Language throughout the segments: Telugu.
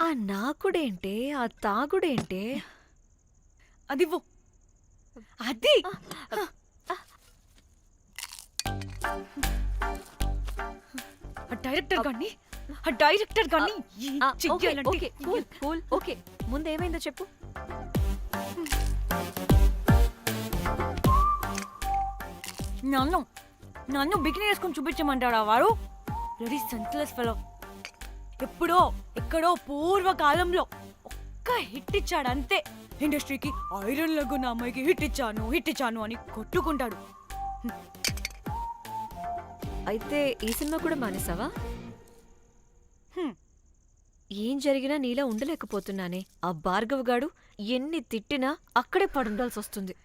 ఆ నాకుడేంటే ఆ తాగుడేంటే అదివ్వు. అది డైరెక్టర్ గాని ఓకే కూల్ కూల్ ఓకే ముందేమైందో చెప్పు. నన్ను బికినీ వేసుకొని చూపించమంటాడా వాడు? Ready senseless fellow. ఎప్పుడో ఎక్కడో పూర్వకాలంలో ఒక్క హిట్ ఇచ్చాడు అంతే. ఇండస్ట్రీకి ఐరన్ లెగ్ అమ్మాయికి హిట్ ఇచ్చాను అని కొట్టుకుంటాడు. అయితే ఈ సినిమా కూడా మానేసావా? ఏం జరిగినా నీలా ఉండలేకపోతున్నానే. ఆ భార్గవ్ గాడు ఎన్ని తిట్టినా అక్కడే పడుండాల్సి వస్తుంది.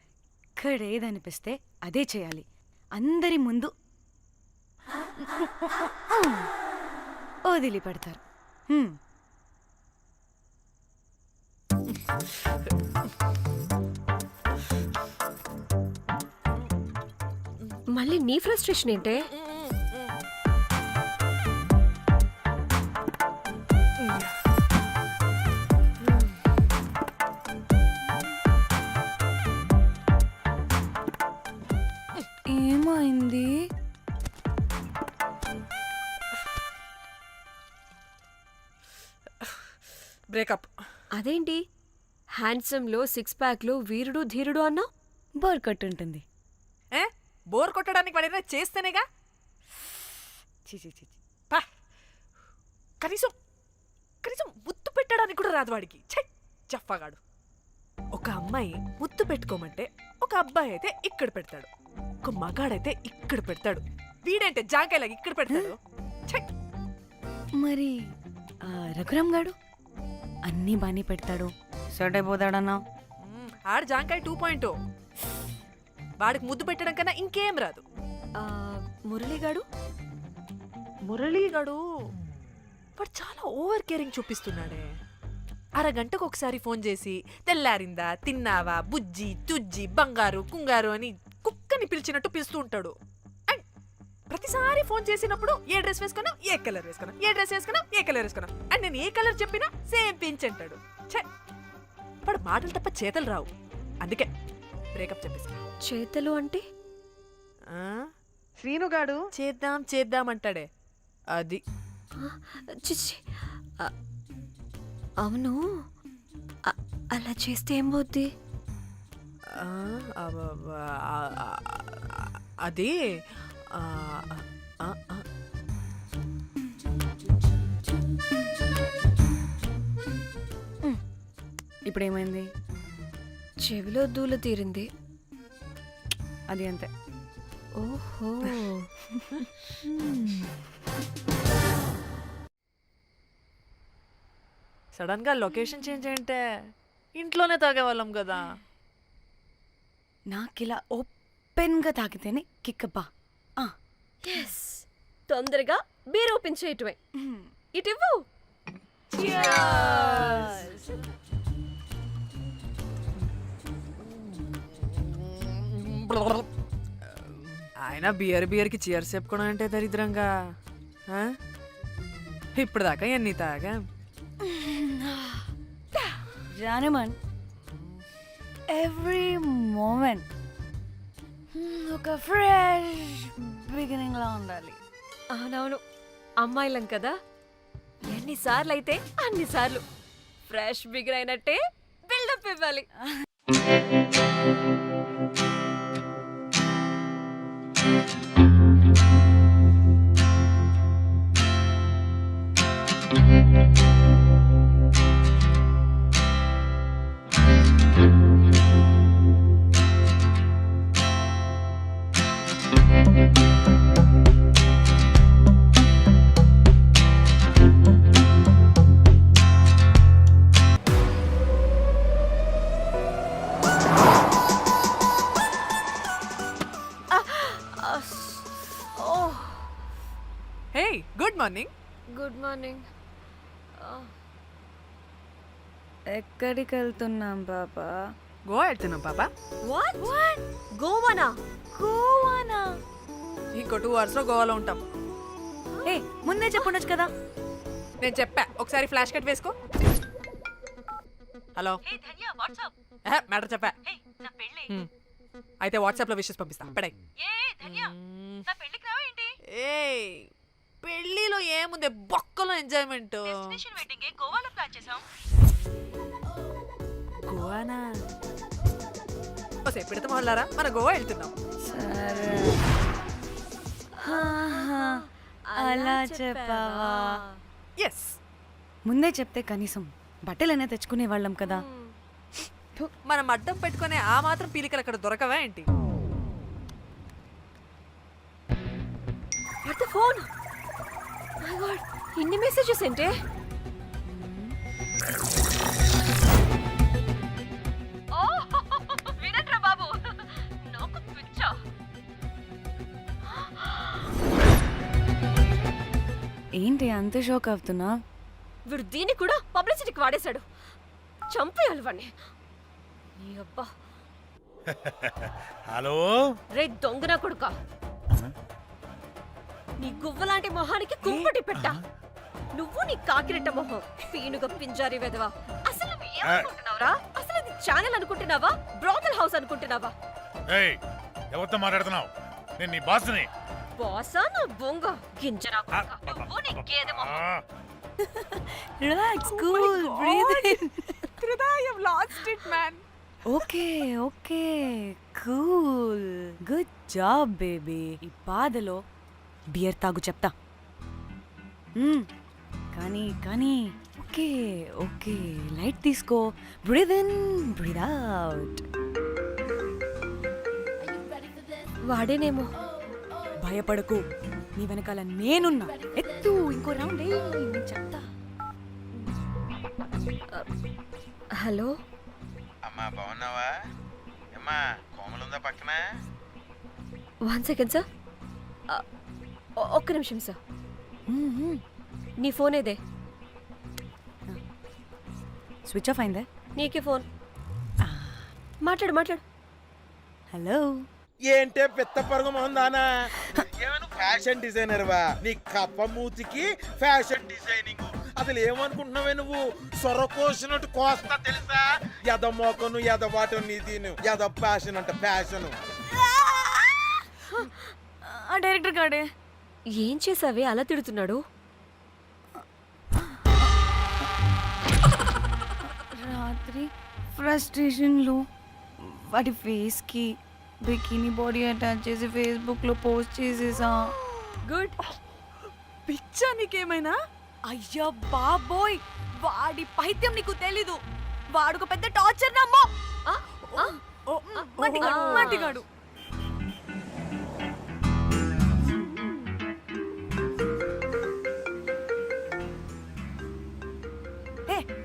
ఇక్కడేదనిపిస్తే అదే చేయాలి. అందరి ముందు వదిలిపెడతారు. మళ్ళీ నీ ఫ్రస్ట్రేషన్ ఏంటే? ఏమైంది? బ్రేకప్. అదేంటి హ్యాండ్సమ్ లో సిక్స్ ప్యాక్ లో వీరుడు ధీరుడు అన్నా? బోర్ కొట్టుంటుంది. బోర్ కొట్టడానికి వాడైనా చేస్తేనేగా. పా. కనీసం ముద్దు పెట్టడానికి కూడా రాదు వాడికి. చెప్పగాడు. ఒక అమ్మాయి ముద్దు పెట్టుకోమంటే ఒక అబ్బాయి అయితే ఇక్కడ పెడతాడు, ఒక మగాడైతే ఇక్కడ పెడతాడు. వీడంటే జాంకాయలాగా ఇక్కడ పెడతాడు. మరి రఘురామ్ గాడు అన్నీ బానే పెడతాడు, సెట్ అయిపోతాడన్నా. ఆడు జాంకాయ 2.0. వాడికి ముద్దు పెట్టడం కన్నా ఇంకేం రాదు. మురళీగాడు వాడు చాలా ఓవర్ కేరింగ్ చూపిస్తున్నాడే. అరగంటకు ఒకసారి ఫోన్ చేసి తెల్లారిందా, తిన్నావా, బుజ్జి, తుజ్జి, బంగారు, కుంగారు అని కుక్కని పిలిచినట్టు పిలుస్తూ ఉంటాడు. అండ్ ప్రతిసారి ఫోన్ చేసినప్పుడు ఏ డ్రెస్ వేసుకున్నా, ఏ కలర్ వేసుకున్నా, ఏ డ్రెస్ వేసుకున్నా, ఏ కలర్ వేసుకున్నా అండ్ నేను ఏ కలర్ చెప్పినా సేమ్ పించ్ అంటాడు. వాడు మాటలు తప్ప చేతలు రావు. అందుకే బ్రేకప్ చెప్పేసి. చేతలు అంటే శ్రీనుగాడు చేద్దాం అంటాడే అది. చిచ్చి అవును, అలా చేస్తే ఏం పోద్ది? అది ఇప్పుడేమైంది? చెవిలో దూల తీరింది. అది అంతే. ఓహో. సడన్ గా లొకేషన్ చేంజ్ అంటే ఇంట్లోనే తాగేవాళ్ళం కదా. నాకిలా ఓపెన్గా తాగితేనే కిక్కబ్బా. తొందరగా బీర్ ఓపెన్ చేయటమే. ఇటివ్వు. ఆయన బియర్కి చీర్స్ చెప్పుకోవడం అంటే దరిద్రంగా. ఇప్పుడు దాకా ఎన్ని తాగా జానమన్. ఎవ్రీ మూమెంట్ ఒక ఫ్రెష్ బిగినింగ్ లా ఉండాలి. అవునవును, అమ్మాయిలం కదా, ఎన్నిసార్లు అయితే అన్నిసార్లు ఫ్రెష్ బిగిన్ అయినట్టే బిల్డప్ ఇవ్వాలి. Good morning. Good morning. ఎక్కడికి వెళ్తున్నాం పాపా? గోవా వెళ్తున్నాం పాపా. వాట్? గోవానా? ఇంకో 2 hours లో గోవాలో ఉంటాం. ఏ ముందే చెప్పుండొచ్చు కదా. నేను చెప్పా, ఒకసారి ఫ్లాష్ కట్ వేసుకో. హలో మ్యాటర్ చెప్పా అయితే వాట్సాప్ లో విషెస్ పంపిస్తా పడే ఏ పెళ్లిలో ఏముంది బొక్కలో ఎంజాయ్మెంట్ గోవానా పెడతా మొదలారా మన గోవా వెళ్తున్నాం సరే అలా చెప్పావా ఎస్ ముందే చెప్తే కనీసం బట్టలైనా తెచ్చుకునే వాళ్ళం కదా. మనం అడ్డం పెట్టుకునే ఆ మాత్రం పీలికలు అక్కడ దొరకవా ఏంటి? ఫోన్ ఇన్ని మెసేజెస్ ఏంటే? వినట్రా బాబు, నాకు పిచ్చా. ఏంటి అంత షోక్ అవుతున్నా? వీడు దీన్ని కూడా పబ్లిసిటీకి వాడేశాడు. చంపేయాలి వాడిని. నీ అబ్బా. హలో రే దొంగన కొడుక, నీ గువ్వలాంటి మొహానికి కుంపటి పెట్టా. నువ్వు నీ కాకిరెట్ట మొహం, పీనుగా పింజారి వెదవా. అసలు నువ్వు ఏమనుకుంటున్నావురా? అసలు ఇది ఛానల్ అనుకుంటున్నావా, బ్రోకల్ హౌస్ అనుకుంటున్నావా? ఏయ్ ఎవరితో మాట్లాడుతున్నావు? నేను నీ బాస్ని. బాసా నా బొంగ గింజరా కొడుక, నువ్వు నీ గేదె మొహం. Relax, cool, breathe in. I have lost it, man. Okay okay, cool, good job baby. ఈ బాధలో బియర్ తాగు చెప్తా. కానీ కానీ ఓకే ఓకే, లైట్ తీసుకో. Breathe in, breathe out. వాడేనేమో. భయపడకు, నీ వెనకాల నేనున్నా. ఎత్తు, ఇంకో రౌండ్ నేను చెప్తా. హలో అమ్మా బాగున్నావా? అమ్మా కోమలుందా పక్కన? 1 సెకండ్ సార్, ఒక్క నిమిషం సార్. నీ ఫోన్ ఏదే? స్విచ్ ఆఫ్ అయిందే. నీకే ఫోన్. మాట్లాడు మాట్లాడు. హలో. ఏంటే పెద్ద పరుగు మొహందానా? ఏమను ఫ్యాషన్ డిజైనర్ వా? నీ కప్ప మూతికి ఫ్యాషన్ డిజైనింగ్. అసలు ఏమనుకుంటున్నావే నువ్వు? సొర కోసినట్టు కోస్తా తెలుసా? ఎద మోకను ఎద వాటను నీ దీను ఎద ఫ్యాషన్ అంట ఫ్యాషన్. డైరెక్టర్ గాడే ఏం చేసావే అలా తిడుతున్నాడు? రాత్రి ఫ్రస్ట్రేషన్లో వాడి ఫేస్కి బికినీ బాడీ అటాచ్ చేసి ఫేస్బుక్లో పోస్ట్ చేసేసా. గుడ్. పిచ్చా నీకేమైనా? అయ్యా బాబోయ్, వాడి పైత్యం నీకు తెలీదు. వాడుక పెద్ద టార్చర్ నమ్మో. మట్టిగాడు.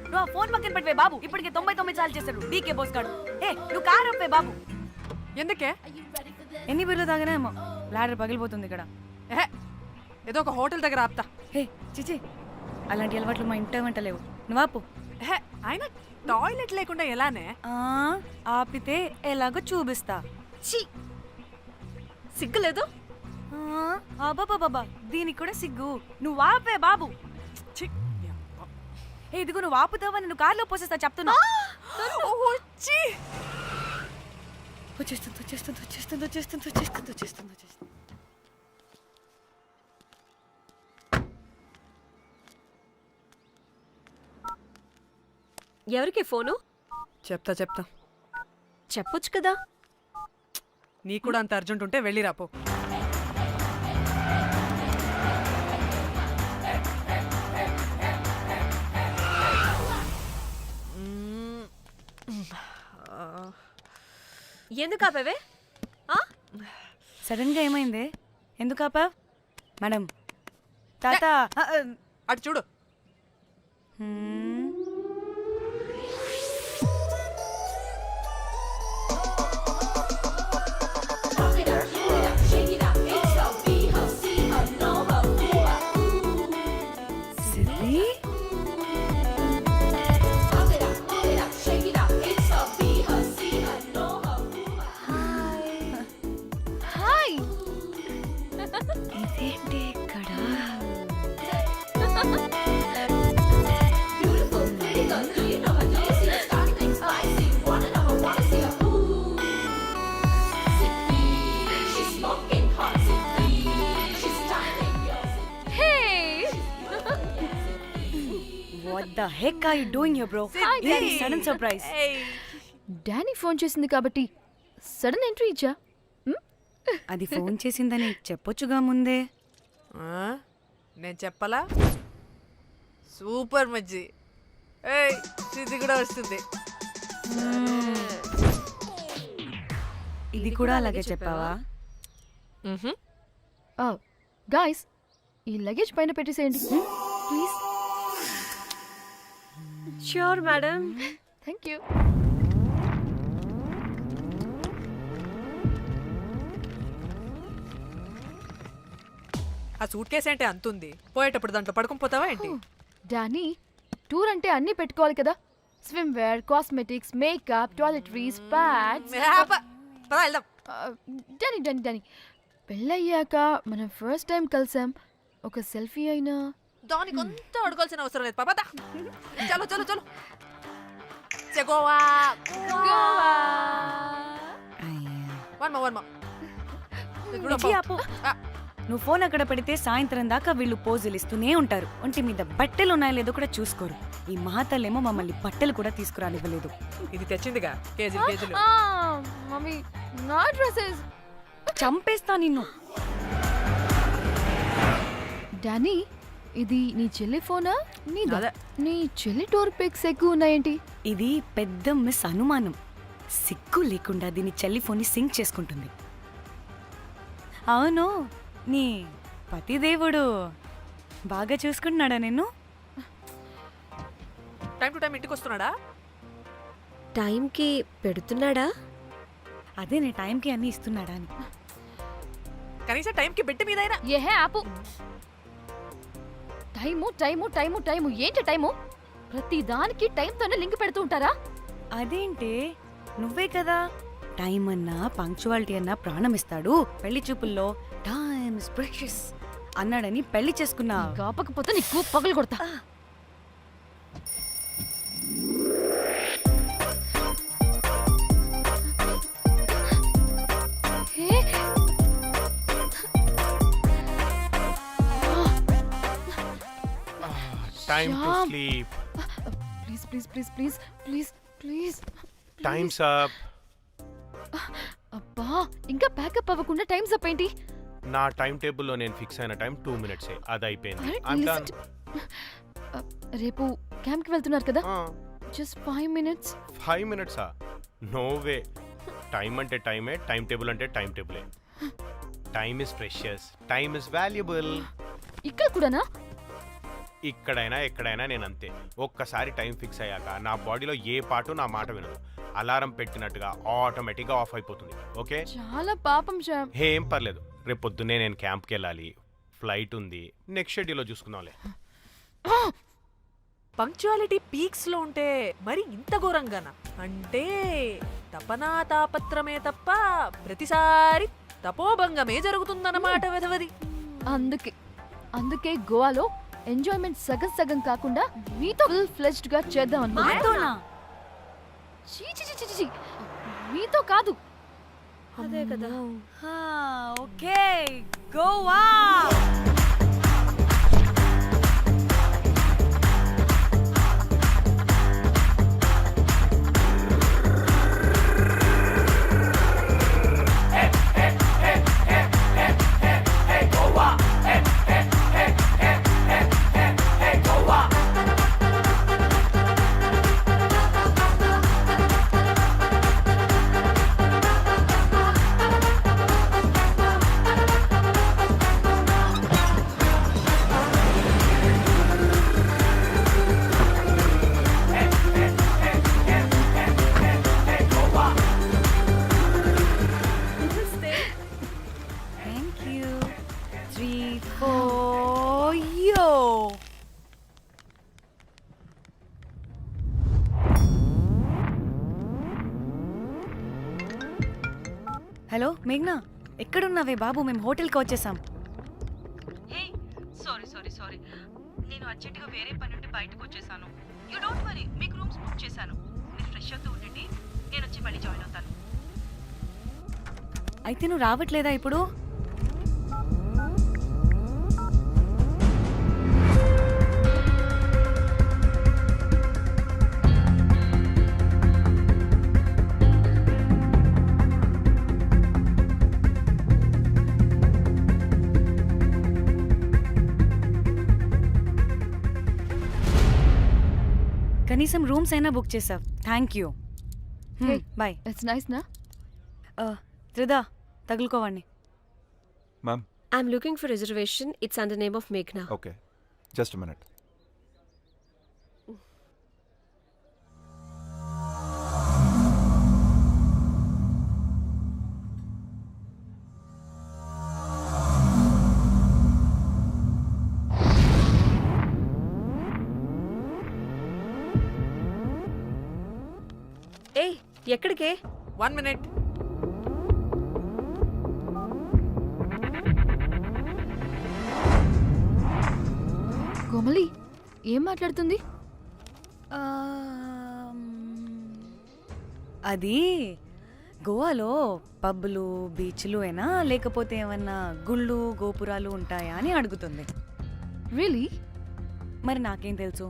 నువ్వు ఆ ఫోన్ పక్కన పెట్టవే బాబు. ఇప్పటికే 99 సార్లు చేశాడు డీకే బోస్ గాడు. నువ్వు కారు అప్పే బాబు. ఎందుకే? ఎన్ని బిర్లు తాగినామో లాడర్ పగిలిపోతుంది ఇక్కడ. ఏదో ఒక హోటల్ దగ్గర ఆపుతా. చిచి, అలాంటి అలవాట్లు మా ఇంట వెంట లేవు. నువ్వు ఆపు. ఆయన టాయిలెట్ లేకుండా ఎలానే? ఆపితే ఎలాగో చూపిస్తా. ఛీ, సిగ్గులేదు? బాబా, దీనికి కూడా సిగ్గు. నువ్వు ఆపే బాబు. ఇదిగో నువ్వు ఆపుతావని నువ్వు కార్లో పోసేస్తా చెప్తున్నా. వచ్చేస్తుంది. ఎవరికి ఫోను? చెప్తా చెప్పొచ్చు కదా. నీ కూడా అంత అర్జెంట్ ఉంటే వెళ్ళి రాపో. ఎందుకు ఆపేవే? సడన్ గా ఏమైంది? ఎందుకు ఆపా? మేడం, తాత అటు చూడు. ఇదేంటి ఇక్కడ? What the heck are you doing here, bro? ఇది sudden surprise. డానీ ఫోన్ చేసింది కాబట్టి సడన్ ఎంట్రీ ఇచ్చా. అది ఫోన్ చేసిందని చెప్పొచ్చుగా ముందే. నేను చెప్పలా? సూపర్ మజ్జి. ఏయ్ ఇది కూడా వస్తుంది. ఇది కూడా అలాగే చెప్పావా? గాయ్స్ ఈ లగేజ్ పైన పెట్టేసేయండి please. Sure madam. Thank you. ఆ సూట్ కేసు అంటే అంతుంది, పోయేటప్పుడు దాంట్లో పడుకుని పోతావా ఏంటి? డానీ టూర్ అంటే అన్నీ పెట్టుకోవాలి కదా. Swimwear, cosmetics, makeup, toiletries, pads. పద వెళ్దాం. డానీ డానీ డానీ పెళ్ళయ్యాక మనం ఫస్ట్ టైం కలిసాం. ఒక సెల్ఫీ అయినా. దానికి అంతా అడగాల్సిన అవసరం లేదు పాపా. చలో చలో చలో. గోవా వన్ మో మిర్చి ఆపు. నువ్వు ఫోన్ అక్కడ పెడితే సాయంత్రం దాకా వీళ్ళు పోజులు ఇస్తూనే ఉంటారు. ఒంటి మీద బట్టలు ఉన్నాయో లేదో కూడా చూసుకోరు. ఈ మహాతల్లేమో మమ్మల్ని బట్టలు కూడా తీసుకురానివ్వలేదు. ఇది తెచ్చిందిగా కేజీలు కేజీలు. మమ్మీ నా డ్రెస్సెస్. చంపేస్తా నిన్ను. డానీ ఇది నీ చెల్లి ఫోనా? నీదా? అదే. నీ చెల్లి టూర్ పిక్స్ ఎక్కువ ఉన్నాయేంటి? ఇది పెద్ద మిస్ అనుమానం. సిగ్గు లేకుండా దీని చెల్లి ఫోన్ని సింక్ చేసుకుంటుంది. అవును, నీ పతిదేవుడు బాగా చూసుకుంటున్నాడా నిన్ను? టైం టు టైం ఇంటికి వస్తున్నాడా? టైంకి పెడుతున్నాడా? అదే నీ టైంకి అన్నీ ఇస్తున్నాడా అని. కనీసం టైంకి బిడ్డ మీదైనా. ఏహే ఆపు. టైము టైము టైము టైము ఏంటి టైము? ప్రతి దానికి టైంతోనే లింక్ పెడుతూ ఉంటారా? అదేంటే నువ్వే కదా టైం అన్నా పంక్చువాలిటీ అన్నా ప్రాణం ఇస్తాడు, పెళ్లి చూపుల్లో టైమ్ ఇస్ ప్రెషియస్ అన్నాడని పెళ్లి చేసుకున్నా. కాపకపోతే నీకు పగలు కొడతా. Time to Shyam. sleep. Please please please please please please. Time's up. అబ్బా ఇంకా ప్యాకప్ అవ్వకుండా టైమ్స్ అప్ ఏంటి? నా టైం టేబుల్లో నేను ఫిక్స్ అయిన టైం 2 minutes. అది అయిపోయింది. Alright, I'm listen done. రేపు క్యాంప్కి వెళ్తున్నారు కదా? Just 5 minutes. 5 minutes? No way. Time అంటే టైమే, టైం టేబుల్ అంటే టైం టేబులే. Time is precious, time is valuable. ఇక్కడ కూడానా? ఇక్కడైనా ఎక్కడైనా నేను అంతే. ఒక్కసారి టైం ఫిక్స్ అయ్యాక నా బాడీలో ఏ పాటు నా మాట వినదు. అలారం పెట్టినట్టుగా ఆటోమేటిక్గా ఆఫ్ అయిపోతుంది. ఓకే, చాలా పాపం శ్యామ్. ఏం పర్లేదు. రేపు పొద్దున్నే నేను క్యాంప్కి వెళ్ళాలి, ఫ్లైట్ ఉంది. నెక్స్ట్ షెడ్యూల్లో చూసుకుందాంలే. పంక్చువాలిటీ పీక్స్ లో ఉంటే మరి ఇంత ఘోరంగానా? అంటే తపనా తాపత్రమే తప్ప ప్రతిసారి తపోభంగమే జరుగుతుందన్నమాట వెధవది. అందుకే గోవాలో ఎంజాయ్మెంట్ సగం సగం కాకుండా మీతో ఫుల్ ఫ్లెజ్డ్ గా చేద్దాం మాతోనా? చీ చీ చీ చీ. మీతో కాదు. అదే కదా. Okay, Goa. Thank you. 3, 4, yo. Hello మేఘ్నా, ఎక్కడున్నావే బాబు? మేము హోటల్కి వచ్చేసాం. సారీ నేను అర్జెంటుగా వేరే పని నుండి బయటకు వచ్చేసాను. యూ డోంట్ వరీ, మీకు రూమ్స్ బుక్ చేశాను. మీరు ఫ్రెష్ అవుతూ ఉండండి, నేను వచ్చి మళ్ళీ జాయిన్ అవుతాను. అయితే నువ్వు రావట్లేదా ఇప్పుడు? కనీసం రూమ్స్ అయినా బుక్ చేసావు, thank you. Hey. Boy. It's nice నా? త్రిదా తగులుకోవండి. Ma'am I'm looking for reservation. It's under name of మేఘ్నా. Okay, just minute. ఏయ్, ఎక్కడికే? 1 minute. కోమలి ఏం మాట్లాడుతుంది? అది గోవాలో పబ్బులు బీచ్లు అయినా లేకపోతే ఏమన్నా గుళ్ళు గోపురాలు ఉంటాయా అని అడుగుతుంది. రియలీ? మరి నాకేం తెలుసు?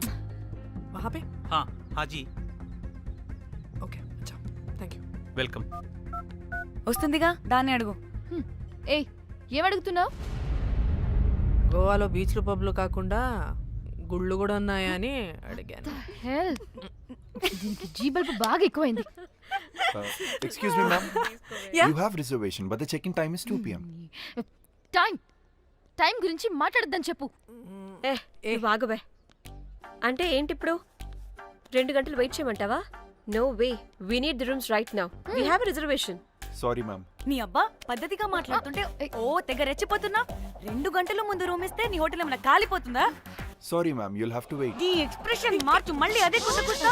वहाँ पे? हाँ जी, ओके, अच्छा, थैंक यू. वेलकम. వస్తుందిగా, దాన్ని అడుగు. ఏయ్ ఏం అడుగుతున్నావు? గోవాలో బీచ్లు పబ్లు కాకుండా గుళ్ళు కూడా ఉన్నాయా అని అడిగాను. హెల్ దీనికి జీ బల్బ్ బాగా ఎక్కువైంది. Excuse me ma'am, you have reservation but the check-in time is 2 PM. Time గురించి మాట్లాడద్దని చెప్పు. నువ్వు ఆగువే. అంటే ఏంటి ఇప్పుడు 2 గంటలు వెయిట్ చేయమంటావా? No way, we need the rooms right now. We have reservation. Sorry ma'am. నీ అబ్బా పద్ధతిగా మాట్లాడుతుంటే ఓ తెగ రెచ్చిపోతున్నా. 2 గంటల ముందు రూమ్ ఇస్తే నీ హోటల్ ఏమైనా కాలిపోతుందా? Sorry ma'am, you'll have to wait. నీ ఎక్స్ప్రెషన్ మార్చు, మళ్ళీ అదే కుసకుస్తా.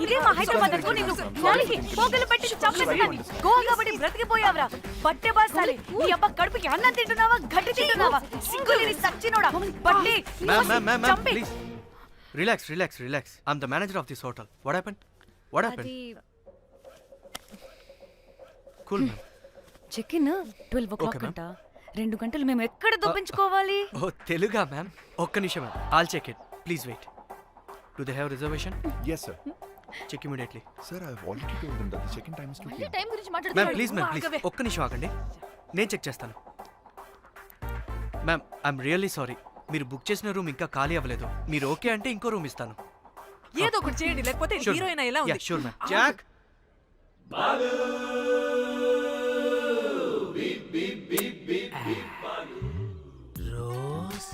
ఇదే మా హైదరాబాద్ అనుకో, నిన్ను నాలికి పోగలు పెట్టి చంపేస్తాను. గోవా కాబట్టి బ్రతికిపోయావరా బట్టే బాసాలి. నీ అబ్బా కడుపుకి అన్నం తింటున్నావా, గడ్డి తింటున్నావా? సింగులేని సచ్చినోడా బట్టే. Ma'am, please. Relax. I'm the manager of this hotel. What happened? అది Cool, ma'am. Check in 12 o'clock Okay, ma'am. అంట. 2 గంటలు మేము ఎక్కడ దొప్పించుకోవాలి? Oh, Teluga, ma'am. ఒక్క నిమిషం, ma'am. I'll check it. Please wait. Do they have reservation? Yes sir. Check immediately. Sir, I have already told them that the check-in time is 2 PM. Time గురించి Ma'am, మాట్లాడుతున్నాడు. please. ఒక్క నిమిషం ఆగండి. నేను చెక్ చేస్తాను. Ma'am, I'm really sorry. మీరు బుక్ చేసిన రూమ్ ఇంకా ఖాళీ అవ్వలేదు. మీరు ఓకే అంటే ఇంకో రూమ్ ఇస్తాను. ఏదో ఒకటి చేయండి, లేకపోతే హీరోయిన్ ఎలా ఉంది? Sure ma'am. Jack, Rose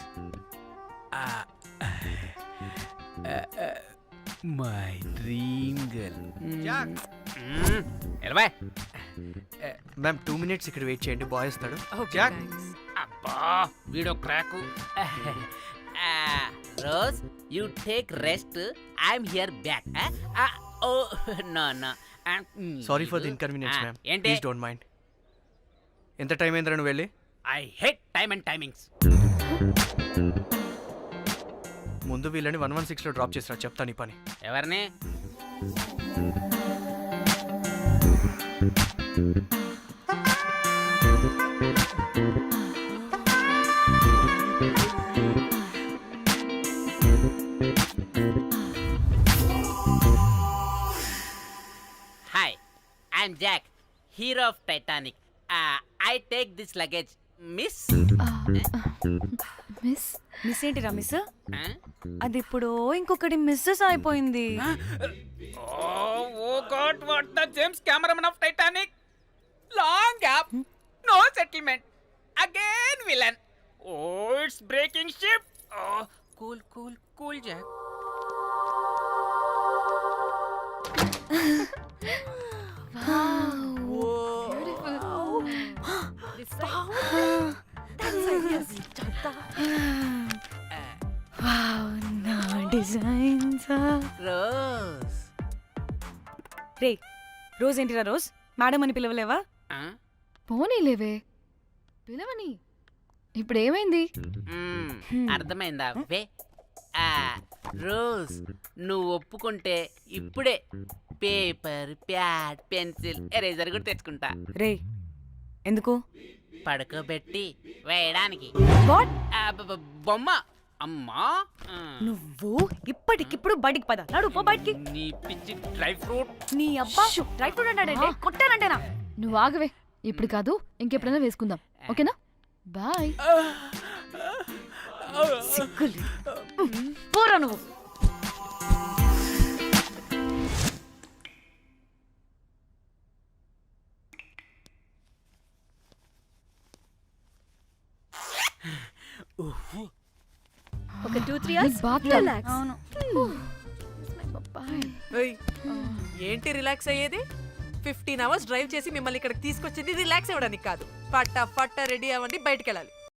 my dream girl. Jack. ఎలవా మ్యామ్ 2 minutes ఇక్కడ వెయిట్ చేయండి, బాయ్ వస్తాడు. Okay, Jack. thanks. అబ్బా వీడో crack. Rose you take rest, I'm here back. Oh no sorry for the inconvenience ma'am. ఏంటి? Please don't mind. ఎంత టైం అయిందిరా నువ్వు వెళ్ళి? I hate time and timings. ముందు వీళ్ళని 116లో డ్రాప్ చేసినా చెప్తాను ఈ పని. ఎవరిని? Hi, I'm Jack, hero of Titanic. I take this luggage miss. Miss ఏంటిరా మిస్? అది ఇప్పుడు ఇంకొకటి మిస్సెస్ అయిపోయింది. Oh God, what the James cameraman of Titanic. Long gap, no settlement, again villain. Oh it's breaking ship. Cool Jack. నా డిజైన్స్. రోజ్. రే రోజ్ ఏంటిరా రోజ్? మేడం అని పిలవలేవా? పోనీలేవే పిలవని. ఇప్పుడు ఏమైంది? అర్థమైందా? వే రోజ్, నువ్వు ఒప్పుకుంటే ఇప్పుడే పేపర్, ప్యాడ్, పెన్సిల్, ఎరేజర్ కూడా తెచ్చుకుంటా. రే ఎందుకు? పడుకోబెట్టి వేయడానికి. వాట్? బొమ్మ. అమ్మా, నువ్వు ఇప్పటికిప్పుడు బయటికి పద. నడు పో బయటికి. నీ పిచ్చి డ్రై ఫ్రూట్. నీ అబ్బా డ్రై ఫ్రూట్ అన్నాడంటే కొట్టానంటేనా? నువ్వు ఆగవే, ఇప్పుడు కాదు ఇంకెప్పుడైనా వేసుకుందాం, ఓకేనా? బాయ్. సిగ్గులు పోరా నువ్వు. ఒక 2-3 అవర్స్ bath రిలాక్స్. అవును. ఓయ్, ఏంటి రిలాక్స్ అయ్యేది? 15 అవర్స్ డ్రైవ్ చేసి మిమ్మల్ని ఇక్కడికి తీసుకొచ్చింది రిలాక్స్ అవ్వడానికి కాదు. ఫట్ట రెడీ అవ్వండి, బయటికి వెళ్ళాలి.